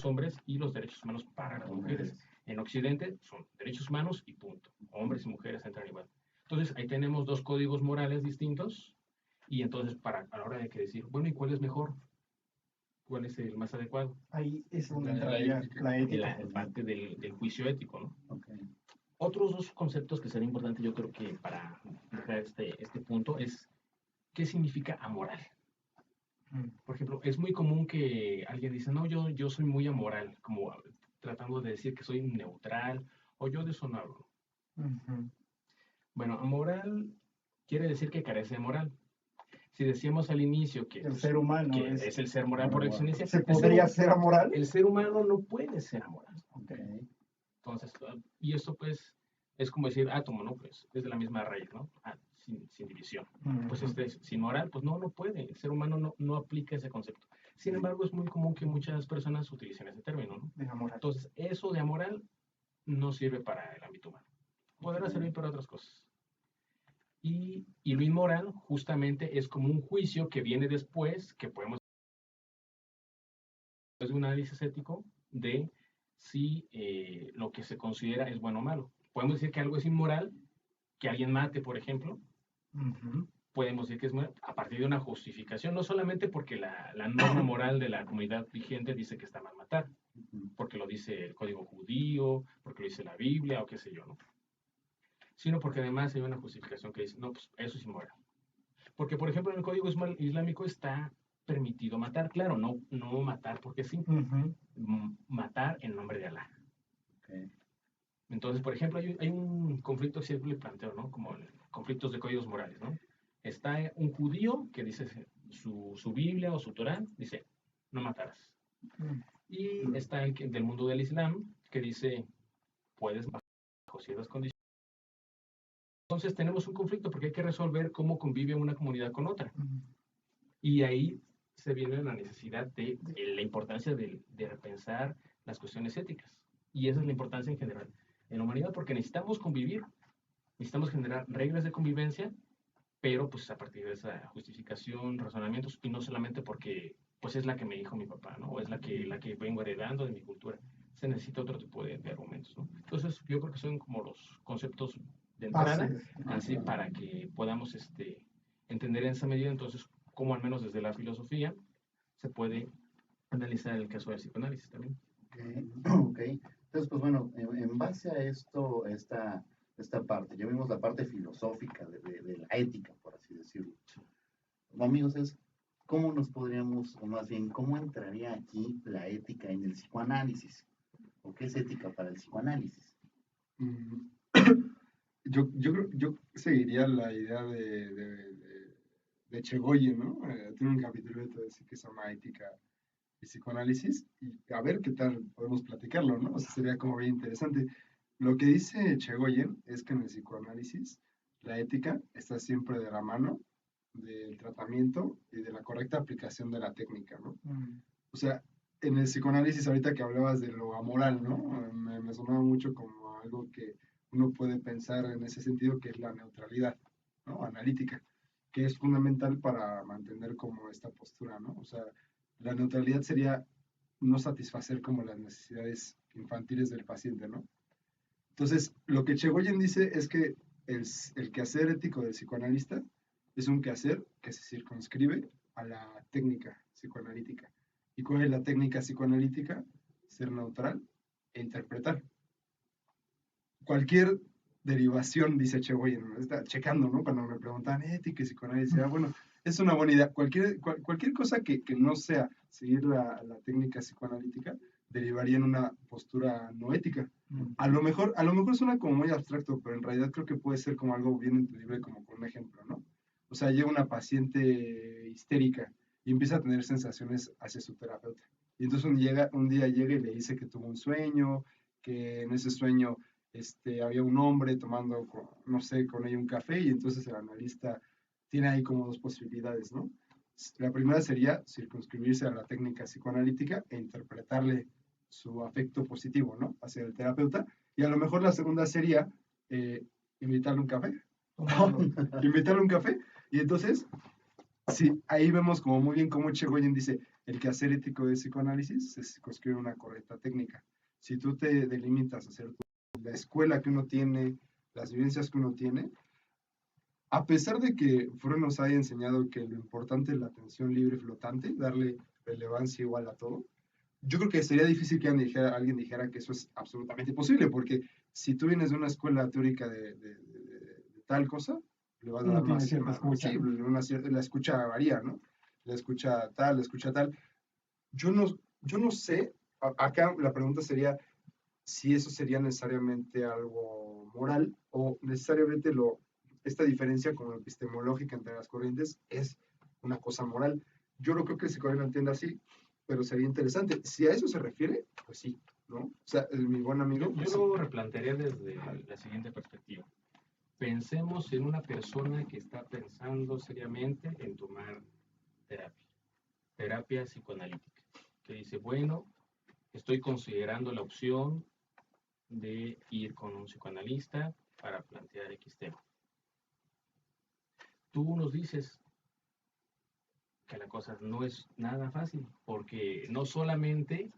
hombres y los derechos humanos para las mujeres. En Occidente son derechos humanos y punto. Hombres y mujeres entran igual. Entonces, ahí tenemos dos códigos morales distintos y entonces a la hora de que decir, bueno, ¿y cuál es mejor? ¿Cuál es el más adecuado? Ahí es donde entraría la ética. La parte del juicio ético, ¿no? Okay. Otros dos conceptos que sería importante, yo creo que para dejar este punto, es ¿qué significa amoral? Por ejemplo, es muy común que alguien dice, no, yo soy muy amoral, como tratando de decir que soy neutral, o yo de eso no hablo. Bueno, amoral quiere decir que carece de moral. Si decíamos al inicio que el ser humano que es el ser moral por excelencia, ¿se podría ser amoral? El ser humano no puede ser amoral. Okay. Entonces, y esto pues es como decir átomo, ¿no? Pues es de la misma raíz, ¿no? Sin división. Pues sin moral, pues no puede. El ser humano no aplica ese concepto. Sin embargo, es muy común que muchas personas utilicen ese término, ¿no? De amoral. Entonces, eso de amoral no sirve para el ámbito humano. Podrá servir para otras cosas. Y lo inmoral justamente es como un juicio que viene después, que podemos hacer un análisis ético de si lo que se considera es bueno o malo. Podemos decir que algo es inmoral, que alguien mate, por ejemplo. Podemos decir que es moral a partir de una justificación, no solamente porque la norma moral de la comunidad vigente dice que está mal matar, porque lo dice el código judío, porque lo dice la Biblia o qué sé yo, ¿no? Sino porque además hay una justificación que dice, no, pues eso es inmoral. Porque, por ejemplo, en el código islámico está permitido matar, claro, no matar porque sí, matar en nombre de Alá. Okay. Entonces, por ejemplo, hay un conflicto que siempre planteo, ¿no? Como conflictos de códigos morales, ¿no? Está un judío que dice su Biblia o su Torán, dice, no matarás. Y está el del mundo del Islam que dice, puedes bajo ciertas condiciones. Entonces tenemos un conflicto porque hay que resolver cómo convive una comunidad con otra. Y ahí se viene la necesidad de la importancia de repensar las cuestiones éticas. Y esa es la importancia en general en la humanidad, porque necesitamos convivir, necesitamos generar reglas de convivencia, pero pues a partir de esa justificación, razonamientos, y no solamente porque pues es la que me dijo mi papá, ¿no? O es la que vengo heredando de mi cultura. Se necesita otro tipo de argumentos, ¿no? Entonces yo creo que son como los conceptos de entrada, así para que podamos entender en esa medida, entonces, cómo al menos desde la filosofía se puede analizar el caso del psicoanálisis también. Okay. Entonces, pues bueno, en base a esto, esta parte, ya vimos la parte filosófica de la ética, por así decirlo. Amigos, ¿cómo nos podríamos, o más bien, cómo entraría aquí la ética en el psicoanálisis? ¿O qué es ética para el psicoanálisis? Yo seguiría la idea de Echegoyen, ¿no? Tiene un capítulo que se llama Ética y Psicoanálisis, y a ver qué tal podemos platicarlo, ¿no? O sea, sería como bien interesante. Lo que dice Echegoyen es que en el psicoanálisis la ética está siempre de la mano del tratamiento y de la correcta aplicación de la técnica, ¿no? O sea, en el psicoanálisis, ahorita que hablabas de lo amoral, ¿no? Me sonaba mucho como algo que uno puede pensar en ese sentido, que es la neutralidad, ¿no? Analítica, que es fundamental para mantener como esta postura, ¿no? O sea, la neutralidad sería no satisfacer como las necesidades infantiles del paciente, ¿no? Entonces, lo que Chegoyen dice es que el quehacer ético del psicoanalista es un quehacer que se circunscribe a la técnica psicoanalítica. ¿Y cuál es la técnica psicoanalítica? Ser neutral e interpretar. Cualquier derivación, dice Chegoyen, está checando, ¿no? Cuando me preguntan ética y psicoanálisis, bueno, es una buena idea. Cualquier cosa que no sea seguir la técnica psicoanalítica derivaría en una postura no ética. A lo mejor suena como muy abstracto, pero en realidad creo que puede ser como algo bien entendible, como con un ejemplo, ¿no? O sea, llega una paciente histérica y empieza a tener sensaciones hacia su terapeuta. Y entonces un día llega y le dice que tuvo un sueño, que en ese sueño había un hombre tomando, no sé, con ella un café, y entonces el analista tiene ahí como dos posibilidades, ¿no? La primera sería circunscribirse a la técnica psicoanalítica e interpretarle su afecto positivo, ¿no? Hacia el terapeuta, y a lo mejor la segunda sería invitarle un café. Invitarle un café, y entonces, sí, ahí vemos como muy bien cómo Chegoyen dice, el quehacer ético de psicoanálisis es construir una correcta técnica. Si tú te delimitas a hacer la escuela que uno tiene, las vivencias que uno tiene, a pesar de que Freud nos haya enseñado que lo importante es la atención libre y flotante, darle relevancia igual a todo, yo creo que sería difícil que alguien dijera que eso es absolutamente imposible, porque si tú vienes de una escuela teórica de tal cosa, le vas a dar más, escucha. sí, la escucha varía, ¿no? La escucha tal. Yo no sé, acá la pregunta sería si eso sería necesariamente algo moral o necesariamente esta diferencia como epistemológica entre las corrientes es una cosa moral. Yo no creo que el psicoanálisis lo entienda así, pero sería interesante. Si a eso se refiere, pues sí, ¿no? O sea, mi buen amigo. Yo lo replantearía desde la siguiente perspectiva. Pensemos en una persona que está pensando seriamente en tomar terapia psicoanalítica, que dice, bueno, estoy considerando la opción de ir con un psicoanalista para plantear X tema. Tú nos dices que la cosa no es nada fácil, porque no solamente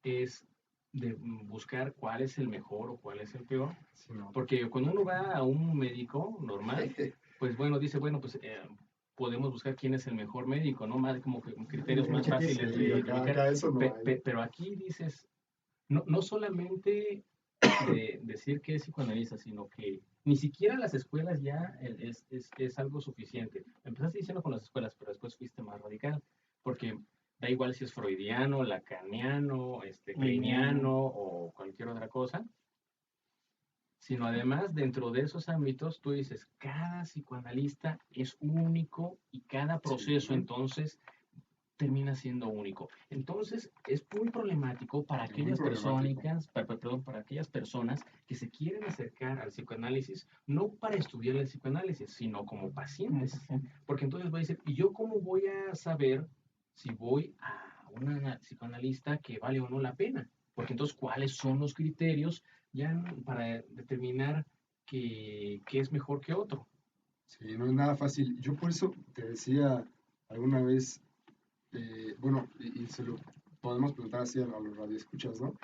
es de buscar cuál es el mejor o cuál es el peor, Sí, no. porque cuando uno va a un médico normal, pues bueno, dice, bueno, pues podemos buscar quién es el mejor médico, ¿no? Más como que criterios más fáciles de identificar. Pero aquí dices, no solamente de decir que es psicoanalista, sino que ni siquiera las escuelas ya es algo suficiente. Empezaste diciendo con las escuelas, pero después fuiste más radical, porque da igual si es freudiano, lacaniano, kleiniano o cualquier otra cosa, sino además dentro de esos ámbitos tú dices, cada psicoanalista es único y cada proceso entonces termina siendo único. Entonces, es muy problemático para aquellas para aquellas personas que se quieren acercar al psicoanálisis, no para estudiar el psicoanálisis, sino como pacientes. Porque entonces va a decir, ¿y yo cómo voy a saber si voy a una psicoanalista que vale o no la pena? Porque entonces, ¿cuáles son los criterios ya para determinar qué es mejor que otro? Sí, no es nada fácil. Yo por eso te decía alguna vez, bueno, y se lo podemos preguntar así a los radioescuchas, ¿no?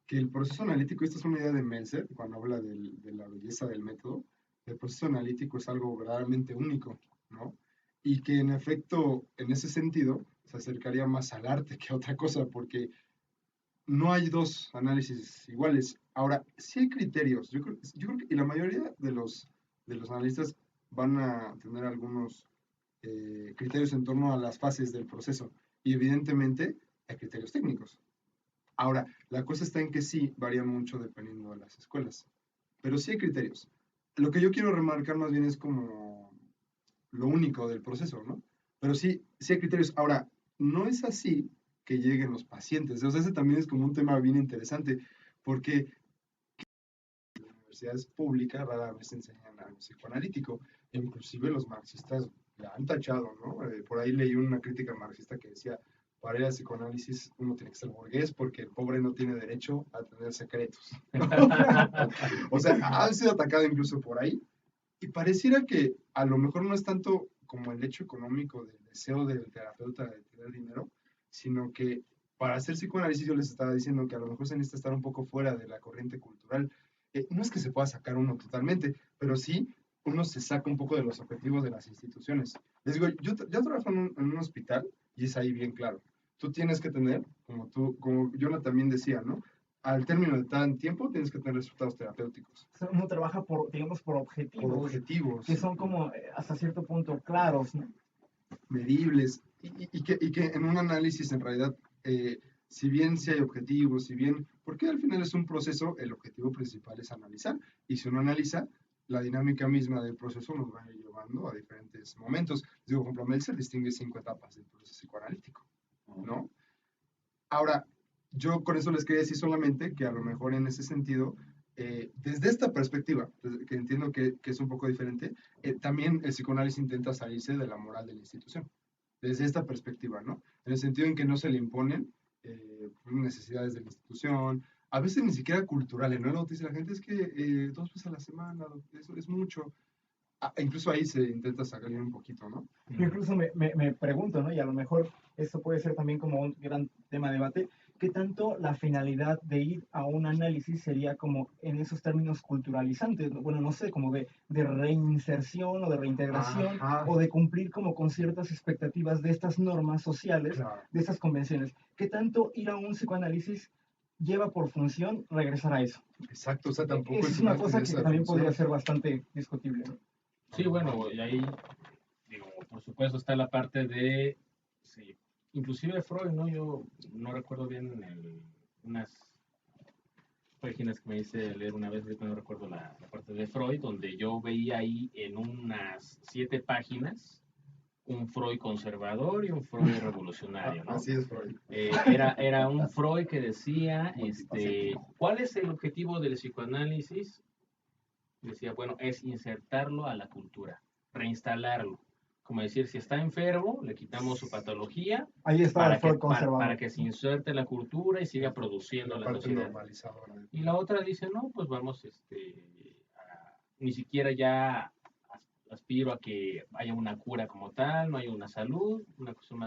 Que el proceso analítico, esta es una idea de Meltzer, cuando habla de la belleza del método, el proceso analítico es algo verdaderamente único, ¿no? Y que en efecto, en ese sentido, se acercaría más al arte que a otra cosa, porque no hay dos análisis iguales. Ahora, sí hay criterios. Yo creo que y la mayoría de los analistas van a tener algunos criterios en torno a las fases del proceso. Y evidentemente hay criterios técnicos. Ahora, la cosa está en que sí varían mucho dependiendo de las escuelas. Pero sí hay criterios. Lo que yo quiero remarcar más bien es como lo único del proceso, ¿no? Pero sí, sí hay criterios. Ahora, no es así que lleguen los pacientes. O sea, ese también es como un tema bien interesante, porque en las universidades públicas rara vez enseñan algo psicoanalítico. E inclusive los marxistas la han tachado, ¿no? Por ahí leí una crítica marxista que decía, para ir al psicoanálisis uno tiene que ser burgués porque el pobre no tiene derecho a tener secretos. O sea, ha sido atacado incluso por ahí. Y pareciera que a lo mejor no es tanto como el hecho económico del deseo del terapeuta de tener dinero, sino que para hacer psicoanálisis yo les estaba diciendo que a lo mejor se necesita estar un poco fuera de la corriente cultural. No es que se pueda sacar uno totalmente, pero sí uno se saca un poco de los objetivos de las instituciones. Les digo, yo trabajo en un hospital y es ahí bien claro. Tú tienes que tener, como Jonathan también decía, ¿no? Al término de tal tiempo tienes que tener resultados terapéuticos. Uno trabaja por, digamos, por objetivos. Por objetivos. Que son como hasta cierto punto claros, ¿no? Medibles. Y que en un análisis en realidad, si bien sí hay objetivos, si bien, porque al final es un proceso, el objetivo principal es analizar. Y si uno analiza, la dinámica misma del proceso nos va a ir llevando a diferentes momentos. Digo, por ejemplo, Meltzer distingue 5 etapas del proceso psicoanalítico, ¿no? Ahora, yo con eso les quería decir solamente que a lo mejor en ese sentido, desde esta perspectiva, que entiendo que es un poco diferente, también el psicoanálisis intenta salirse de la moral de la institución. Desde esta perspectiva, ¿no? En el sentido en que no se le imponen necesidades de la institución, a veces ni siquiera culturales, ¿no? Lo que dice la gente es que 2 veces a la semana, eso es mucho. Incluso ahí se intenta sacarle un poquito, ¿no? Yo incluso me pregunto, ¿no? Y a lo mejor esto puede ser también como un gran tema de debate, ¿qué tanto la finalidad de ir a un análisis sería como en esos términos culturalizantes? ¿No? Bueno, no sé, como de reinserción o de reintegración Ajá. o de cumplir como con ciertas expectativas de estas normas sociales, Claro. de estas convenciones. ¿Qué tanto ir a un psicoanálisis lleva por función regresar a eso? Exacto, o sea, tampoco Esa el es una final cosa tiene que esa también podría función. ser bastante discutible, ¿no? Sí, bueno, y ahí, digo, por supuesto está la parte de, sí, inclusive Freud, ¿no? Yo no recuerdo bien unas páginas que me hice leer una vez, ahorita no recuerdo la parte de Freud, donde yo veía ahí en unas 7 páginas un Freud conservador y un Freud revolucionario, ¿no? Así es, Freud. Era un Freud que decía, Multifacético. ¿cuál es el objetivo del psicoanálisis? Decía, bueno, es insertarlo a la cultura, reinstalarlo. Como decir, si está enfermo, le quitamos su patología Ahí estaba el Freud para conservador. que se inserte en la cultura y siga produciendo La la parte sociedad. normalizadora. Y la otra dice, no, pues vamos, ni siquiera ya aspiro a que haya una cura como tal, no hay una salud, una cosa más